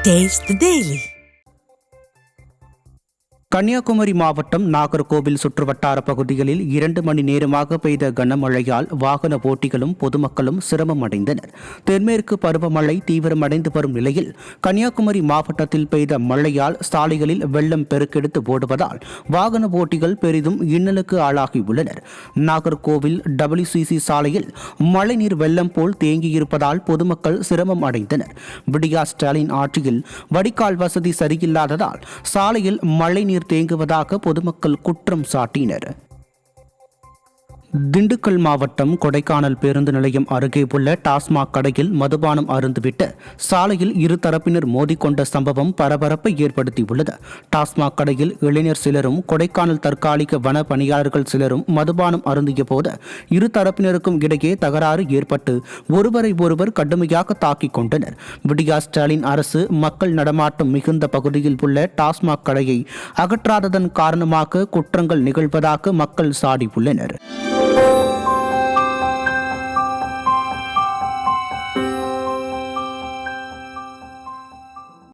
Taste the Daily. Kanyakumari மாவட்டம் நாகர்கோவில் சுற்றுவட்டார பகுதிகளில் 2 மணி நேரமாக பெய்த கனமழையால் வாகன ஓட்டிகளும் பொதுமக்களும் சிரமம் அடைந்தனர். தென்மேற்கு பருவமழை தீவிரமடைந்து வரும் நிலையில் கன்னியாகுமரி மாவட்டத்தில் பெய்த மழையால் சாலைகளில் வெள்ளம் பெருக்கெடுத்து ஓடுவதால் வாகன ஓட்டிகள் பெரிதும் இன்னலுக்கு ஆளாகியுள்ளனர். நாகர்கோவில் WCC சாலையில் மழைநீர் வெள்ளம் போல் தேங்கியிருப்பதால் பொதுமக்கள் சிரமம் அடைந்தனர். விடியா ஸ்டாலின் ஆட்சியில் வடிகால் வசதி சரியில்லாததால் சாலையில் மழைநீர் தேங்குவதாக பொதுமக்கள் குற்றம் சாட்டினர். திண்டுக்கல் மாவட்டம் கொடைக்கானல் பேருந்து நிலையம் அருகே உள்ள டாஸ்மாக் கடையில் மதுபானம் அருந்துவிட்டு சாலையில் இரு தரப்பினர் மோதிக்கொண்ட சம்பவம் பரபரப்பை ஏற்படுத்தியுள்ளது. டாஸ்மாக் கடையில் இளைஞர் சிலரும் கொடைக்கானல் தற்காலிக வன பணியாளர்கள் சிலரும் மதுபானம் அருந்திய போது இரு தரப்பினருக்கும் இடையே தகராறு ஏற்பட்டு ஒருவரை ஒருவர் கடுமையாக தாக்கிக் கொண்டனர். விடியா ஸ்டாலின் அரசு மக்கள் நடமாட்டம் மிகுந்த பகுதியில் உள்ள டாஸ்மாக் கடையை அகற்றாததன் காரணமாக குற்றங்கள் நிகழ்வதாக மக்கள் சாடியுள்ளனர்.